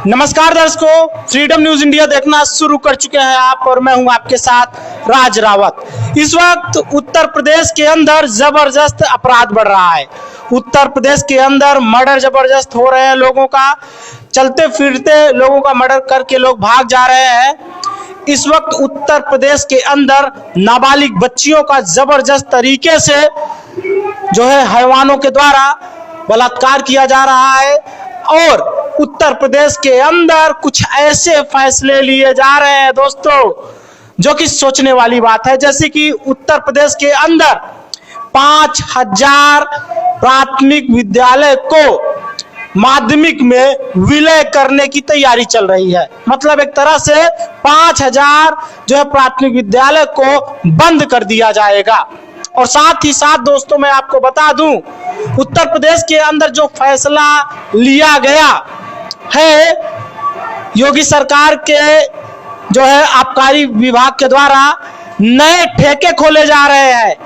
नमस्कार दर्शकों, freedom news India देखना शुरू कर चुके हैं आप और मैं हूं आपके साथ राज रावत। इस वक्त उत्तर प्रदेश के अंदर जबरदस्त अपराध बढ़ रहा है। उत्तर प्रदेश के अंदर मर्डर जबरदस्त हो रहे हैं। लोगों का चलते फिरते लोगों का मर्डर करके लोग भाग जा रहे हैं। इस वक्त उत्तर प्रदेश के अंदर नाबालिग बच्चियों का जबरदस्त तरीके से जो है हैवानों के द्वारा बलात्कार किया जा रहा है और उत्तर प्रदेश के अंदर कुछ ऐसे फैसले लिए जा रहे हैं दोस्तों जो कि सोचने वाली बात है। जैसे कि उत्तर प्रदेश के अंदर 5000 प्राथमिक विद्यालय को माध्यमिक में विलय करने की तैयारी चल रही है। मतलब एक तरह से 5000 जो है प्राथमिक विद्यालय को बंद कर दिया जाएगा। और साथ ही साथ दोस्तों मैं आपको बता दूं, उत्तर प्रदेश के अंदर जो फैसला लिया गया है योगी सरकार के जो है आबकारी विभाग के द्वारा नए ठेके खोले जा रहे हैं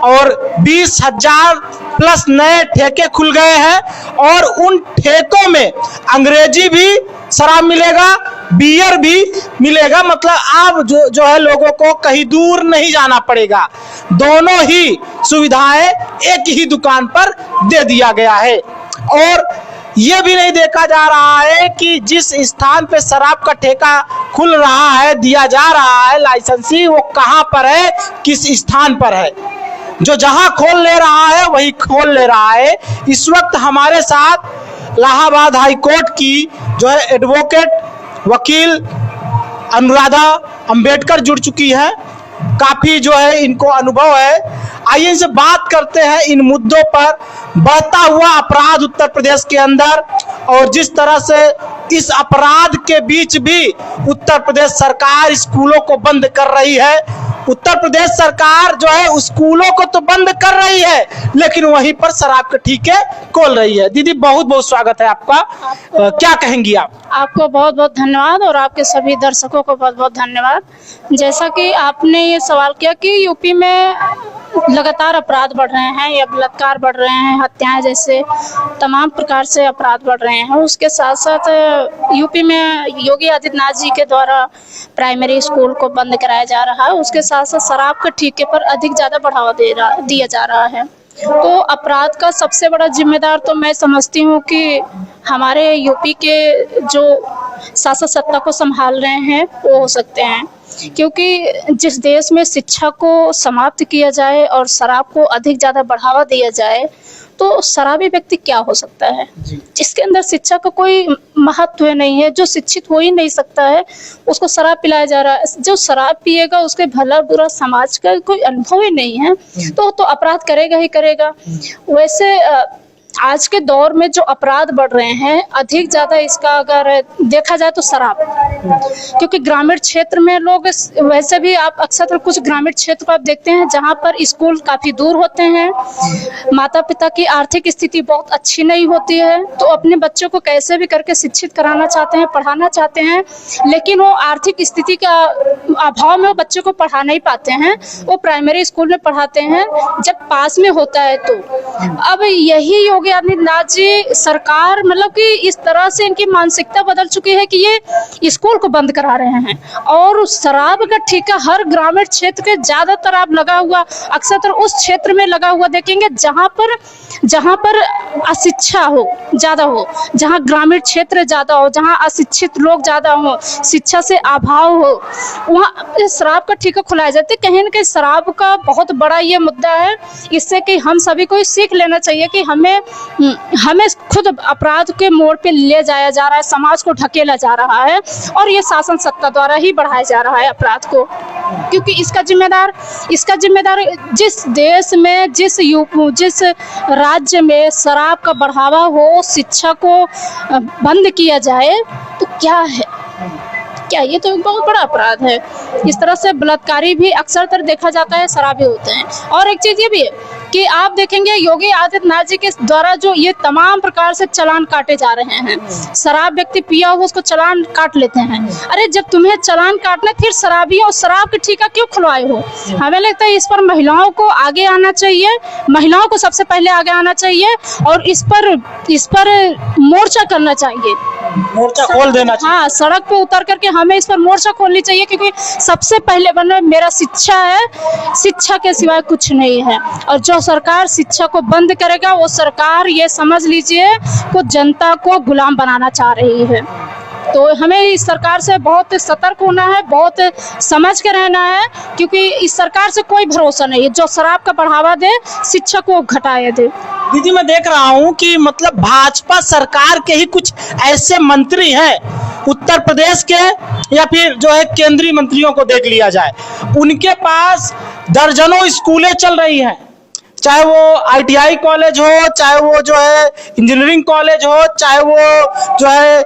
और 20,000 प्लस नए ठेके खुल गए हैं और उन ठेकों में अंग्रेजी भी शराब मिलेगा, बियर भी मिलेगा। मतलब अब जो है लोगों को कहीं दूर नहीं जाना पड़ेगा। दोनों ही सुविधाएं एक ही दुकान पर दे दिया गया है। और ये भी नहीं देखा जा रहा है कि जिस स्थान पे शराब का ठेका खुल रहा है, दिया जा रहा है लाइसेंसी, वो कहां पर है, किस स्थान पर है। जो जहां खोल ले रहा है वही खोल ले रहा है। इस वक्त हमारे साथ इलाहाबाद हाई कोर्ट की जो है एडवोकेट वकील अनुराधा अंबेडकर जुड़ चुकी है। काफी जो है इनको अनुभव है। आइए इनसे बात करते हैं इन मुद्दों पर। बढ़ता हुआ अपराध उत्तर प्रदेश के अंदर और जिस तरह से इस अपराध के बीच भी उत्तर प्रदेश सरकार स्कूलों को बंद कर रही है। उत्तर प्रदेश सरकार जो है स्कूलों को तो बंद कर रही है लेकिन वहीं पर शराब के ठेके खोल रही है। दीदी बहुत बहुत स्वागत है आपका। क्या कहेंगी आप? आपको बहुत बहुत धन्यवाद और आपके सभी दर्शकों को बहुत बहुत धन्यवाद। जैसा कि आपने ये सवाल किया कि यूपी में लगातार अपराध बढ़ रहे हैं या बलात्कार बढ़ रहे हैं, हत्याएं जैसे तमाम प्रकार से अपराध बढ़ रहे हैं। उसके साथ साथ यूपी में योगी आदित्यनाथ जी के द्वारा प्राइमरी स्कूल को बंद कराया जा रहा है। उसके साथ साथ शराब के ठेके पर अधिक ज़्यादा बढ़ावा दिया जा रहा है। तो अपराध का सबसे बड़ा जिम्मेदार तो मैं समझती हूँ कि हमारे यूपी के जो शासन सत्ता को संभाल रहे हैं वो हो सकते हैं। क्योंकि जिस देश में शिक्षा को समाप्त किया जाए और शराब को अधिक ज़्यादा बढ़ावा दिया जाए तो शराबी व्यक्ति क्या हो सकता है, जिसके अंदर शिक्षा का कोई महत्व नहीं है, जो शिक्षित हो ही नहीं सकता है, उसको शराब पिलाया जा रहा है। जो शराब पिएगा उसके भला बुरा समाज का कोई अनुभव ही नहीं है तो अपराध करेगा ही करेगा। वैसे आज के दौर में जो अपराध बढ़ रहे हैं अधिक ज़्यादा इसका अगर देखा जाए तो शराब, क्योंकि ग्रामीण क्षेत्र में लोग वैसे भी आप अक्सर कुछ ग्रामीण क्षेत्र को आप देखते हैं जहां पर स्कूल काफ़ी दूर होते हैं, माता पिता की आर्थिक स्थिति बहुत अच्छी नहीं होती है तो अपने बच्चों को कैसे भी करके शिक्षित कराना चाहते हैं, पढ़ाना चाहते हैं, लेकिन वो आर्थिक स्थिति का अभाव में वो बच्चों को पढ़ा नहीं पाते हैं। वो प्राइमरी स्कूल में पढ़ाते हैं जब पास में होता है। तो अब यही योगी आदित्यनाथ जी सरकार मतलब कि इस तरह से इनकी मानसिकता बदल चुकी है कि ये स्कूल को बंद करा रहे हैं और शराब का ठेका हर ग्रामीण क्षेत्र के ज्यादातर आप लगा हुआ अक्सर उस क्षेत्र में लगा हुआ देखेंगे जहां पर अशिक्षा हो ज्यादा हो, जहां ग्रामीण क्षेत्र ज्यादा हो, जहां अशिक्षित लोग ज्यादा हो, शिक्षा से अभाव हो, वहाँ शराब का ठेका खुलाया जाता है। कहीं ना कहीं शराब का बहुत बड़ा ये मुद्दा है। इससे कि हम सभी को सीख लेना चाहिए कि हमें खुद अपराध के मोड़ पे ले जाया जा रहा है, समाज को ढकेला जा रहा है और ये शासन सत्ता द्वारा ही बढ़ाया जा रहा है अपराध को। क्योंकि इसका जिम्मेदार जिस देश में जिस राज्य में शराब का बढ़ावा हो, शिक्षा को बंद किया जाए तो क्या है, क्या ये तो बहुत बड़ा अपराध है। इस तरह से बलात्कारी भी अक्सर देखा जाता है शराबी होते हैं। और एक चीज़ ये भी है कि आप देखेंगे योगी आदित्यनाथ जी के द्वारा जो ये तमाम प्रकार से चालान काटे जा रहे हैं। शराब व्यक्ति पिया हो उसको चालान काट लेते हैं। अरे जब तुम्हें चालान काटना फिर शराबी और शराब की ठेका क्यों खुलवाए हो? हमें लगता है इस पर महिलाओं को आगे आना चाहिए, महिलाओं को सबसे पहले आगे आना चाहिए और इस पर मोर्चा करना चाहिए, मोर्चा खोल देना चाहिए। हाँ, सड़क पे उतर करके हमें इस पर मोर्चा खोलनी चाहिए, क्योंकि सबसे पहले बनना मेरा शिक्षा है, शिक्षा के सिवाय कुछ नहीं है। और जो सरकार शिक्षा को बंद करेगा वो सरकार, ये समझ लीजिए, को जनता को गुलाम बनाना चाह रही है। तो हमें इस सरकार से बहुत सतर्क होना है, बहुत समझ के रहना है, क्योंकि इस सरकार से कोई भरोसा नहीं है। जो शराब का बढ़ावा दे, शिक्षा को घटाए दे। दीदी मैं देख रहा हूँ कि मतलब भाजपा सरकार के ही कुछ ऐसे मंत्री हैं उत्तर प्रदेश के, या फिर जो है केंद्रीय मंत्रियों को देख लिया जाए, उनके पास दर्जनों स्कूलें चल रही हैं, चाहे वो ITI कॉलेज हो, चाहे वो जो है इंजीनियरिंग कॉलेज हो, चाहे वो जो है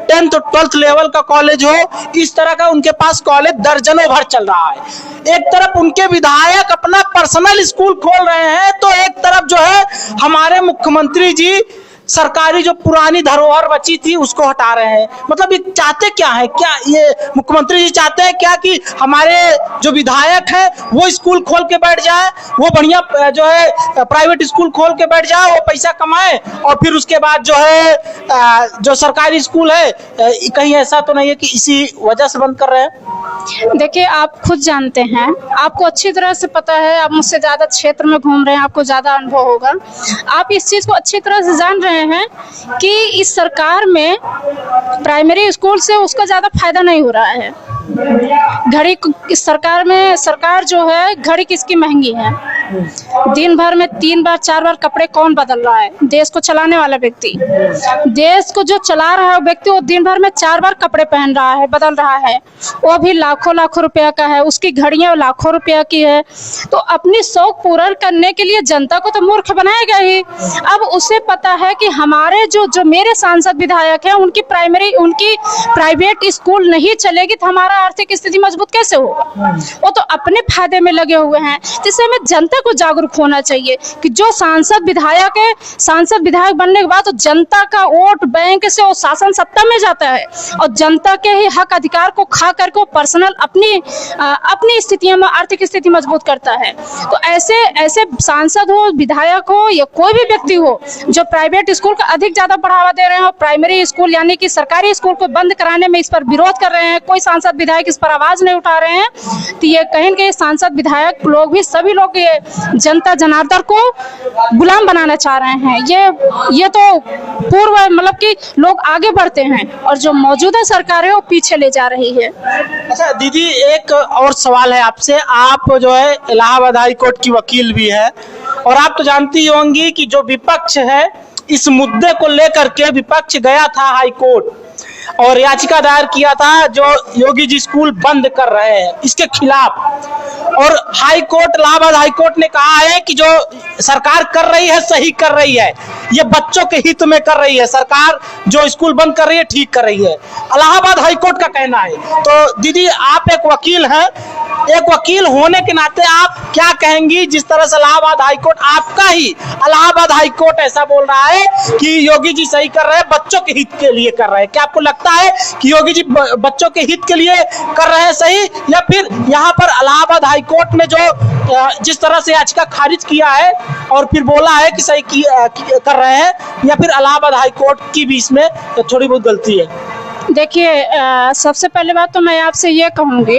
10th और 12th लेवल का कॉलेज हो, इस तरह का उनके पास कॉलेज दर्जनों भर चल रहा है। एक तरफ उनके विधायक अपना पर्सनल स्कूल खोल रहे हैं, तो एक तरफ जो है हमारे मुख्यमंत्री जी सरकारी जो पुरानी धरोहर बची थी उसको हटा रहे हैं। मतलब ये चाहते क्या है? क्या ये मुख्यमंत्री जी चाहते हैं क्या कि हमारे जो विधायक हैं वो स्कूल खोल के बैठ जाए, वो बढ़िया जो है प्राइवेट स्कूल खोल के बैठ जाए, वो पैसा कमाए, और फिर उसके बाद जो है जो सरकारी स्कूल है, कहीं ऐसा तो नहीं है कि इसी वजह से बंद कर रहे हैं? देखिए, आप खुद जानते हैं, आपको अच्छी तरह से पता है, आप मुझसे ज्यादा क्षेत्र में घूम रहे हैं, आपको ज्यादा अनुभव होगा, आप इस चीज को अच्छी तरह से जान रहे हैं कि इस सरकार में प्राइमरी स्कूल से उसका ज्यादा फायदा नहीं हो रहा है। घड़ी इस सरकार में, सरकार जो है, घड़ी किसकी महंगी है? दिन भर में 3 बार 4 बार कपड़े कौन बदल रहा है? देश को चलाने वाला व्यक्ति, देश को जो चला रहा है व्यक्ति, वो दिन भर में 4 बार कपड़े पहन रहा है, बदल रहा है, वो भी लाखों लाखों रुपया का है, उसकी घड़ियां लाखों रुपया की है। तो अपनी शौक पूरा करने के लिए जनता को तो मूर्ख बनाएगा ही। अब उसे पता है कि हमारे जो मेरे सांसद विधायक हैं, उनकी प्राइवेट स्कूल नहीं चलेगी तो हमारा आर्थिक स्थिति मजबूत कैसे होगा? वो तो अपने फायदे में लगे हुए हैं। जिससे हमें जनता को जागरूक होना चाहिए कि जो सांसद विधायक है, सांसद विधायक बनने के बाद तो जनता का वोट बैंक से वो शासन सत्ता में जाता है, और जनता के ही हक अधिकार को खा करके वो पर्सनल अपनी स्थितियों में आर्थिक स्थिति मजबूत करता है। तो ऐसे सांसद हो, विधायक हो, या कोई भी व्यक्ति हो जो प्राइवेट स्कूल का अधिक ज्यादा बढ़ावा दे रहे हैं और प्राइमरी स्कूल यानी कि सरकारी स्कूल को बंद कराने में इस पर विरोध कर रहे हैं, कोई सांसद विधायक इस पर आवाज नहीं उठा रहे हैं, तो ये कहीं कि सांसद विधायक लोग भी, सभी लोग ये जनता जनार्दन को गुलाम बनाना चाह रहे हैं। ये तो पूर्व मतलब कि लोग आगे बढ़ते हैं और जो मौजूदा सरकार है वो पीछे ले जा रही है। अच्छा दीदी, एक और सवाल है आपसे। आप जो है इलाहाबाद हाई कोर्ट की वकील भी है, और आप तो जानती होंगी कि जो विपक्ष है, इस मुद्दे को लेकर के विपक्ष गया था हाई कोर्ट और याचिका दायर किया था जो योगी जी स्कूल बंद कर रहे हैं इसके खिलाफ। और high court, Allahabad high court ने कहा है कि जो सरकार कर रही है सही कर रही है, ये बच्चों के हित में कर रही है, सरकार जो स्कूल बंद कर रही है ठीक कर रही है, इलाहाबाद हाई कोर्ट का कहना है। तो दीदी, आप एक वकील हैं, एक वकील होने के नाते आप क्या कहेंगी जिस तरह से इलाहाबाद हाई कोर्ट, आपका ही इलाहाबाद हाई कोर्ट ऐसा बोल रहा है कि योगी जी सही कर रहे हैं, बच्चों के हित के लिए कर रहे हैं? क्या आपको लगता है कि योगी जी बच्चों के हित के लिए कर रहे हैं सही, या फिर यहाँ पर इलाहाबाद हाई कोर्ट ने जो जिस तरह से याचिका खारिज किया है और फिर बोला है कि सही कर रहे हैं, या फिर इलाहाबाद हाई कोर्ट की भी इसमें थोड़ी बहुत गलती है? देखिए, सबसे पहले बात तो मैं आपसे ये कहूँगी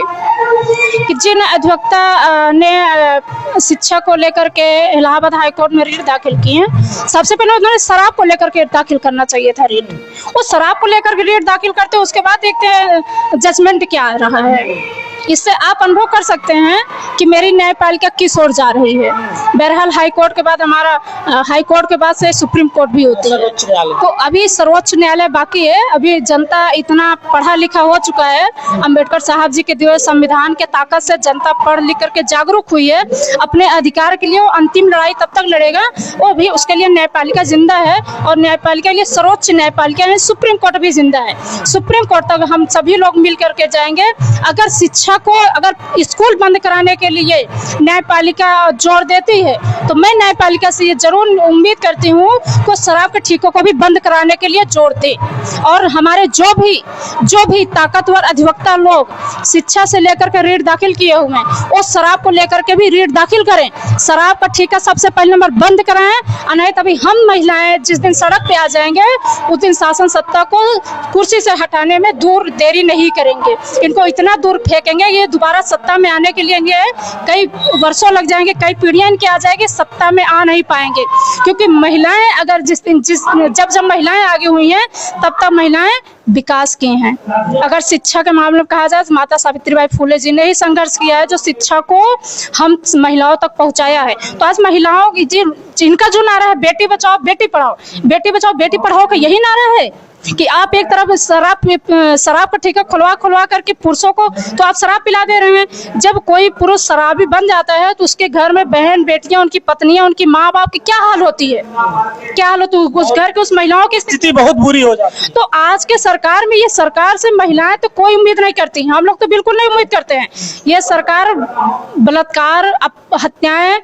कि जिन अधिवक्ता ने शिक्षा को लेकर के इलाहाबाद हाई कोर्ट में रीट दाखिल की है, सबसे पहले उन्होंने शराब को लेकर के दाखिल करना चाहिए था रीट। वो शराब को लेकर के रीट दाखिल करते, उसके बाद देखते हैं जजमेंट क्या आ रहा है। इससे आप अनुभव कर सकते हैं कि मेरी न्यायपालिका किस ओर जा रही है। बहरहाल हाई कोर्ट के बाद हमारा हाई कोर्ट के बाद से सुप्रीम कोर्ट भी होती है, तो अभी सर्वोच्च न्यायालय बाकी है। अभी जनता इतना पढ़ा लिखा हो चुका है, अंबेडकर साहब जी के दिए संविधान के ताकत से जनता पढ़ लिख करके जागरूक हुई है अपने अधिकार के लिए। वो अंतिम लड़ाई तब तक लड़ेगा, वो भी उसके लिए न्यायपालिका जिंदा है, और न्यायपालिका के लिए सर्वोच्च न्यायपालिका है, सुप्रीम कोर्ट भी जिंदा है। सुप्रीम कोर्ट तक हम सभी लोग मिल करके जाएंगे। अगर शिक्षा शिक्षा को अगर स्कूल बंद कराने के लिए न्यायपालिका जोर देती है तो मैं न्यायपालिका से ये जरूर उम्मीद करती हूँ कि शराब के ठेकों को भी बंद कराने के लिए जोर दे, और हमारे जो भी ताकतवर अधिवक्ता लोग शिक्षा से लेकर के ऋण दाखिल किए हुए हैं वो शराब को लेकर के भी ऋण दाखिल करें। शराब का ठेका सबसे पहले नंबर बंद कराएं, और नहीं तभी हम महिलाएं जिस दिन सड़क पे आ जाएंगे उस दिन शासन सत्ता को कुर्सी से हटाने में दूर देरी नहीं करेंगे। इनको इतना दूर फेंकेंगे ये दोबारा सत्ता में आने के लिए ये कई वर्षों लग जाएंगे, कई पीढ़ियां इनकी आ जाएगी, सत्ता में आ नहीं पाएंगे। क्योंकि महिलाएं अगर जब महिलाएं आगे हुई हैं तब महिलाएं विकास की हैं। अगर शिक्षा के मामले में कहा जाए तो माता सावित्रीबाई फुले जी ने ही संघर्ष किया है जो शिक्षा को हम महिलाओं तक पहुंचाया है। तो आज महिलाओं की जिनका जो नारा है बेटी बचाओ बेटी पढ़ाओ, बेटी बचाओ बेटी पढ़ाओ का यही नारा है कि आप एक तरफ शराब का ठेका खुलवा करके पुरुषों को तो आप शराब पिला दे रहे हैं। जब कोई पुरुष शराबी बन जाता है तो उसके घर में बहन बेटियां, उनकी पत्नियां, उनकी माँ बाप की क्या हाल होती है, क्या हाल होती है उस घर के उस महिलाओं की स्थिति बहुत बुरी हो जाती है। तो आज के सरकार में ये सरकार से महिलाएं तो कोई उम्मीद नहीं करती, हम लोग तो बिल्कुल नहीं उम्मीद करते हैं। ये सरकार बलात्कार, हत्याएं,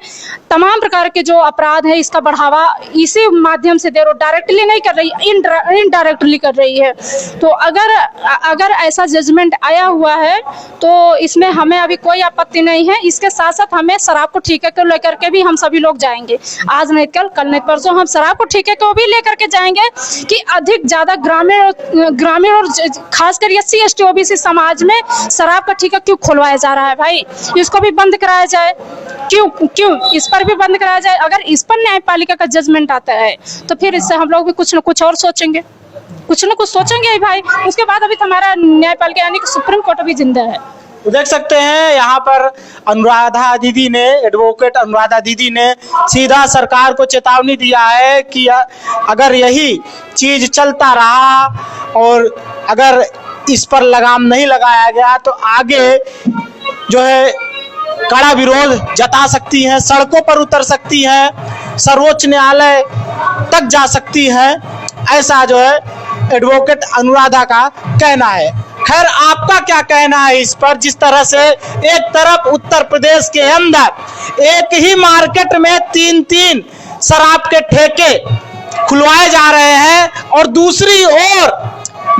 तमाम प्रकार के जो अपराध है इसका बढ़ावा इसी माध्यम से दे रही, डायरेक्टली नहीं कर रही, इनडायरेक्टली कर रही है। तो अगर ऐसा जजमेंट आया हुआ है तो इसमें हमें अभी कोई आपत्ति नहीं है। इसके साथ साथ हमें शराब को ठेके को लेकर के भी हम सभी लोग जाएंगे, आज नहीं कल नहीं परसों हम शराब को ठेके को भी लेकर के जाएंगे कि अधिक ज्यादा ग्रामीण और खासकर SC ST OBC समाज में शराब का ठेका क्यों खुलवाया जा रहा है भाई, इसको भी बंद कराया जाए। क्यों इस पर भी बंद कराया जाए। अगर इस पर न्यायपालिका का जजमेंट आता है तो फिर इससे हम लोग भी कुछ न कुछ और सोचेंगे, कुछ न कुछ सोचेंगे भाई। उसके बाद अभी हमारा न्यायपालिका यानी कि सुप्रीम कोर्ट भी जिंदा है। तो देख सकते हैं यहाँ पर अनुराधा दीदी ने, एडवोकेट अनुराधा दीदी ने सीधा सरकार को चेतावनी दिया है कि अगर यही चीज चलता रहा और अगर इस पर लगाम नहीं लगाया गया तो आगे जो है कड़ा विरोध जता सकती हैं, सड़कों पर उतर सकती हैं, सर्वोच्च न्यायालय तक जा सकती हैं, ऐसा जो है एडवोकेट अनुराधा का कहना है। खैर आपका क्या कहना है इस पर, जिस तरह से एक तरफ उत्तर प्रदेश के अंदर एक ही मार्केट में 3-3 शराब के ठेके खुलवाए जा रहे हैं और दूसरी ओर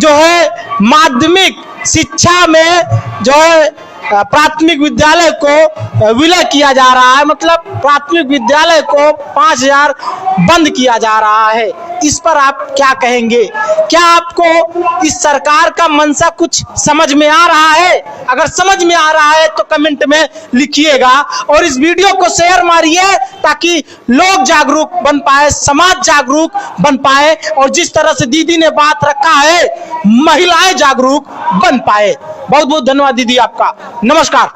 जो है माध्यमिक शिक्षा में जो है प्राथमिक विद्यालय को विलय किया जा रहा है, मतलब प्राथमिक विद्यालय को 5000 बंद किया जा रहा है। इस पर आप क्या कहेंगे? क्या आपको इस सरकार का मंशा कुछ समझ में आ रहा है? अगर समझ में आ रहा है तो कमेंट में लिखिएगा और इस वीडियो को शेयर मारिए ताकि लोग जागरूक बन पाए, समाज जागरूक बन पाए और जिस तरह से दीदी ने बात रखा है महिलाएं जागरूक बन पाए। बहुत बहुत धन्यवाद दीदी आपका, नमस्कार।